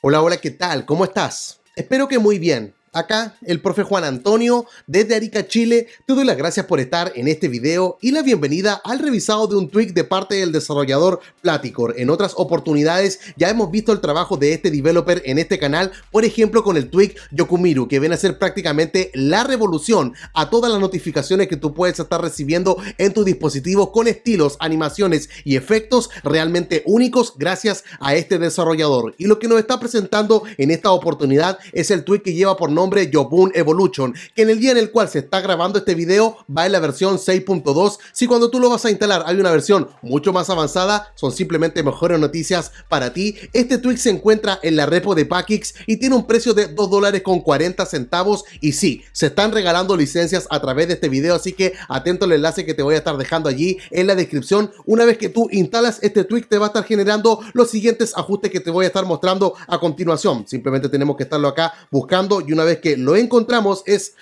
Hola, hola, ¿qué tal? ¿Cómo estás? Espero que muy bien. Acá, el profe Juan Antonio, desde Arica, Chile, te doy las gracias por estar en este video y la bienvenida al revisado de un tweak de parte del desarrollador Platicor. En otras oportunidades ya hemos visto el trabajo de este developer en este canal, por ejemplo con el tweak Yokumiru, que viene a ser prácticamente la revolución a todas las notificaciones que tú puedes estar recibiendo en tu dispositivo con estilos, animaciones y efectos realmente únicos gracias a este desarrollador. Y lo que nos está presentando en esta oportunidad es el tweak que lleva por nombre Yobun Evolution, que en el día en el cual se está grabando este video va en la versión 6.2. Si cuando tú lo vas a instalar hay una versión mucho más avanzada, son simplemente mejores noticias para ti. Este tweak se encuentra en la repo de Packix y tiene un precio de $2.40 y sí, se están regalando licencias a través de este video, así que atento al enlace que te voy a estar dejando allí en la descripción. Una vez que tú instalas este tweak te va a estar generando los siguientes ajustes que te voy a estar mostrando a continuación. Simplemente tenemos que estarlo acá buscando y una vez que lo encontramos es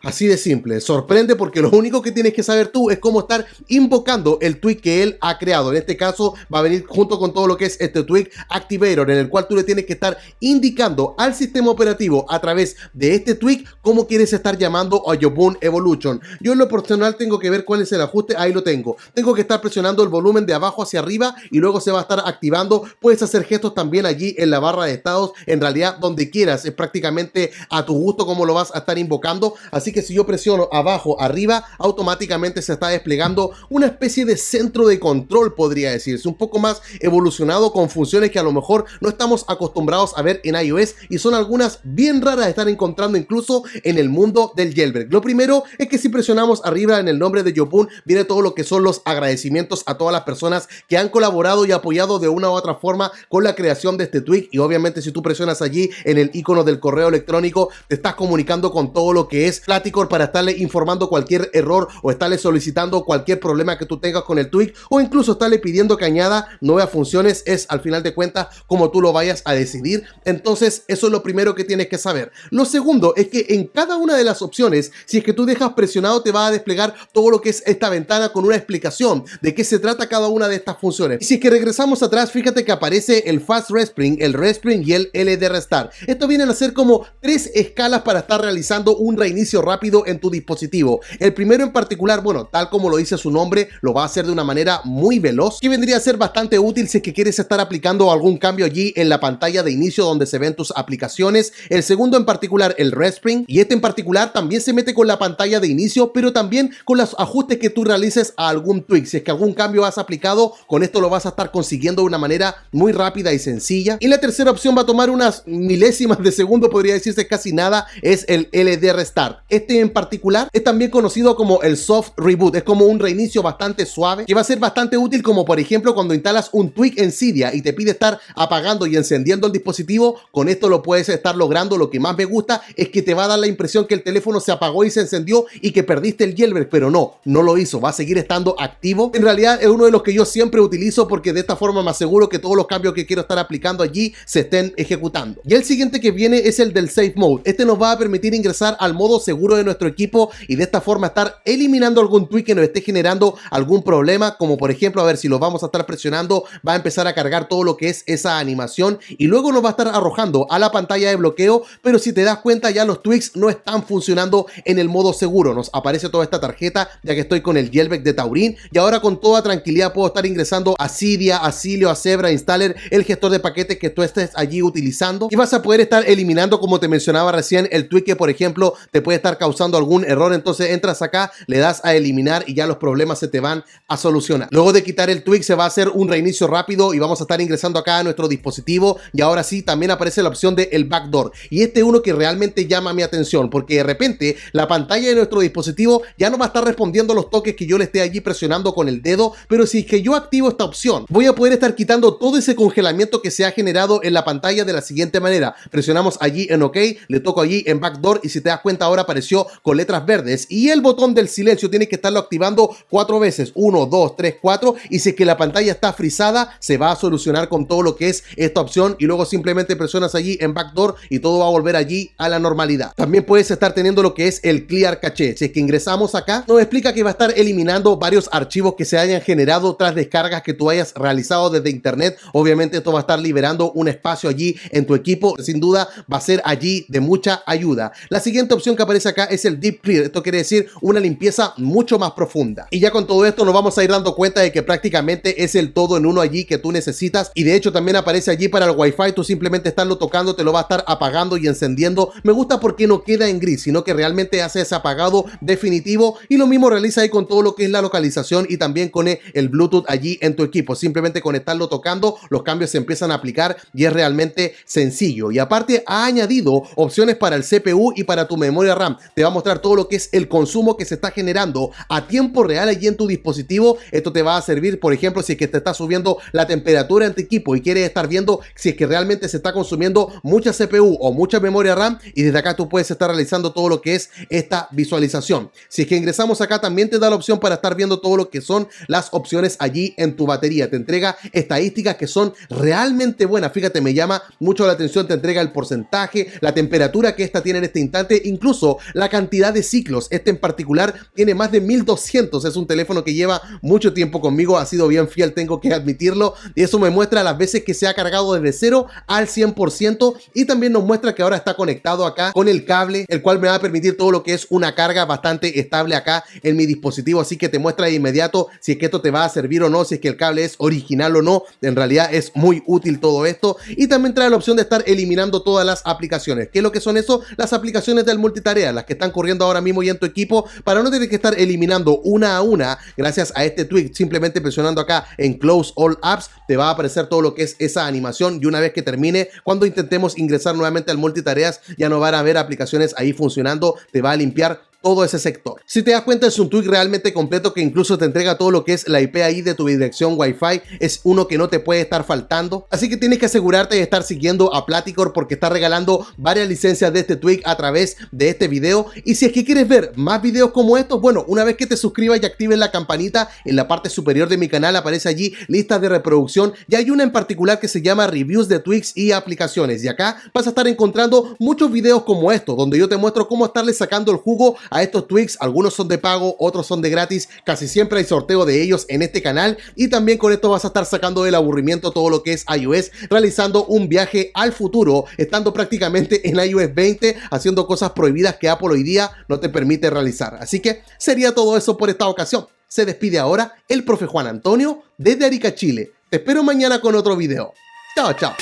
así de simple. Sorprende porque lo único que tienes que saber tú es cómo estar invocando el tweak que él ha creado. En este caso va a venir junto con todo lo que es este tweak Activator, en el cual tú le tienes que estar indicando al sistema operativo a través de este tweak cómo quieres estar llamando a Yobun Evolution. Yo en lo personal tengo que ver cuál es el ajuste. Ahí lo tengo. Tengo que estar presionando el volumen de abajo hacia arriba y luego se va a estar activando. Puedes hacer gestos también allí en la barra de estados. En realidad donde quieras, es prácticamente a tu gusto cómo lo vas a estar invocando. Así que si yo presiono abajo, arriba, automáticamente se está desplegando una especie de centro de control, podría decirse, un poco más evolucionado con funciones que a lo mejor no estamos acostumbrados a ver en iOS y son algunas bien raras de estar encontrando incluso en el mundo del jailbreak. Lo primero es que si presionamos arriba en el nombre de Yobun, viene todo lo que son los agradecimientos a todas las personas que han colaborado y apoyado de una u otra forma con la creación de este tweak. Y obviamente si tú presionas allí en el icono del correo electrónico, te estás comunicando con todo lo que es Platicor para estarle informando cualquier error o estarle solicitando cualquier problema que tú tengas con el tweak o incluso estarle pidiendo que añada nuevas funciones. Es al final de cuentas como tú lo vayas a decidir. Entonces eso es lo primero que tienes que saber. Lo segundo es que en cada una de las opciones, si es que tú dejas presionado, te va a desplegar todo lo que es esta ventana con una explicación de qué se trata cada una de estas funciones. Y si es que regresamos atrás, fíjate que aparece el Fast Respring, el Respring y el LD Restart. Esto vienen a ser como tres escalas para estar realizando un reinicio rápido en tu dispositivo. El primero en particular, bueno, tal como lo dice su nombre, lo va a hacer de una manera muy veloz, que vendría a ser bastante útil si es que quieres estar aplicando algún cambio allí en la pantalla de inicio donde se ven tus aplicaciones. El segundo en particular, el Respring, y este en particular también se mete con la pantalla de inicio, pero también con los ajustes que tú realices a algún tweak. Si es que algún cambio has aplicado, con esto lo vas a estar consiguiendo de una manera muy rápida y sencilla. Y la tercera opción va a tomar unas milésimas de segundo, podría decirse casi nada, es el LD Restart. Este en particular es también conocido como el Soft Reboot. Es como un reinicio bastante suave que va a ser bastante útil, como por ejemplo cuando instalas un tweak en Cydia y te pide estar apagando y encendiendo el dispositivo. Con esto lo puedes estar logrando. Lo que más me gusta es que te va a dar la impresión que el teléfono se apagó y se encendió y que perdiste el jailbreak, pero no lo hizo, va a seguir estando activo. En realidad es uno de los que yo siempre utilizo porque de esta forma me aseguro que todos los cambios que quiero estar aplicando allí se estén ejecutando. Y el siguiente que viene es el del Safe Mode. Este nos va a permitir ingresar al modo seguro de nuestro equipo y de esta forma estar eliminando algún tweak que nos esté generando algún problema, como por ejemplo, a ver, si lo vamos a estar presionando, va a empezar a cargar todo lo que es esa animación y luego nos va a estar arrojando a la pantalla de bloqueo, pero si te das cuenta ya los tweaks no están funcionando en el modo seguro. Nos aparece toda esta tarjeta ya que estoy con el jailbreak de Taurin y ahora con toda tranquilidad puedo estar ingresando a Cydia, a Cilio, a Zebra Installer, el gestor de paquetes que tú estés allí utilizando, y vas a poder estar eliminando, como te mencionaba recién, el tweak que por ejemplo te puede estar causando algún error. Entonces entras acá, le das a eliminar y ya los problemas se te van a solucionar. Luego de quitar el tweak se va a hacer un reinicio rápido y vamos a estar ingresando acá a nuestro dispositivo y ahora sí también aparece la opción de el backdoor, y este es uno que realmente llama mi atención porque de repente la pantalla de nuestro dispositivo ya no va a estar respondiendo a los toques que yo le esté allí presionando con el dedo, pero si es que yo activo esta opción voy a poder estar quitando todo ese congelamiento que se ha generado en la pantalla de la siguiente manera. Presionamos allí en OK, le toco allí en backdoor y si te das cuenta ahora apareció apareció con letras verdes, y el botón del silencio tienes que estarlo activando 4 veces, 1, 2, 3, 4, y si es que la pantalla está frisada, se va a solucionar con todo lo que es esta opción, y luego simplemente presionas allí en backdoor y todo va a volver allí a la normalidad. También puedes estar teniendo lo que es el Clear Caché. Si es que ingresamos acá, nos explica que va a estar eliminando varios archivos que se hayan generado tras descargas que tú hayas realizado desde internet. Obviamente esto va a estar liberando un espacio allí en tu equipo, sin duda va a ser allí de mucha ayuda. La siguiente opción que aparece acá es el Deep Clear. Esto quiere decir una limpieza mucho más profunda. Y ya con todo esto nos vamos a ir dando cuenta de que prácticamente es el todo en uno allí que tú necesitas, y de hecho también aparece allí para el Wi-Fi. Tú simplemente estarlo tocando, te lo va a estar apagando y encendiendo. Me gusta porque no queda en gris, sino que realmente hace ese apagado definitivo, y lo mismo realiza ahí con todo lo que es la localización y también con el Bluetooth allí en tu equipo. Simplemente con estarlo tocando, los cambios se empiezan a aplicar y es realmente sencillo. Y aparte ha añadido opciones para el CPU y para tu memoria RAM. Te va a mostrar todo lo que es el consumo que se está generando a tiempo real allí en tu dispositivo. Esto te va a servir, por ejemplo, si es que te está subiendo la temperatura en tu equipo y quieres estar viendo si es que realmente se está consumiendo mucha CPU o mucha memoria RAM, y desde acá tú puedes estar realizando todo lo que es esta visualización. Si es que ingresamos acá, también te da la opción para estar viendo todo lo que son las opciones allí en tu batería. Te entrega estadísticas que son realmente buenas. Fíjate, me llama mucho la atención. Te entrega el porcentaje, la temperatura que esta tiene en este instante, incluso la cantidad de ciclos. Este en particular tiene más de 1200. Es un teléfono que lleva mucho tiempo conmigo, ha sido bien fiel, tengo que admitirlo, y eso me muestra las veces que se ha cargado desde 0 al 100%, y también nos muestra que ahora está conectado acá con el cable, el cual me va a permitir todo lo que es una carga bastante estable acá en mi dispositivo. Así que te muestra de inmediato si es que esto te va a servir o no, si es que el cable es original o no. En realidad es muy útil todo esto, y también trae la opción de estar eliminando todas las aplicaciones. ¿Qué es lo que son eso? Las aplicaciones del multitarea, las que están corriendo ahora mismo ya en tu equipo, para no tener que estar eliminando una a una. Gracias a este tweak, simplemente presionando acá en Close All Apps, te va a aparecer todo lo que es esa animación, y una vez que termine, cuando intentemos ingresar nuevamente al multitareas, ya no van a haber aplicaciones ahí funcionando, te va a limpiar todo ese sector. Si te das cuenta, es un tweak realmente completo que incluso te entrega todo lo que es la IP ahí de tu dirección Wi-Fi. Es uno que no te puede estar faltando, así que tienes que asegurarte de estar siguiendo a Platicor, porque está regalando varias licencias de este tweak a través de este video. Y si es que quieres ver más videos como estos, bueno, una vez que te suscribas y actives la campanita, en la parte superior de mi canal aparece allí listas de reproducción, y hay una en particular que se llama reviews de tweaks y aplicaciones, y acá vas a estar encontrando muchos videos como estos, donde yo te muestro cómo estarle sacando el jugo a estos tweaks. Algunos son de pago, otros son de gratis, casi siempre hay sorteo de ellos en este canal, y también con esto vas a estar sacando del aburrimiento todo lo que es iOS, realizando un viaje al futuro, estando prácticamente en iOS 20, haciendo cosas prohibidas que Apple hoy día no te permite realizar. Así que sería todo eso por esta ocasión. Se despide ahora el profe Juan Antonio desde Arica, Chile. Te espero mañana con otro video. Chao, chao.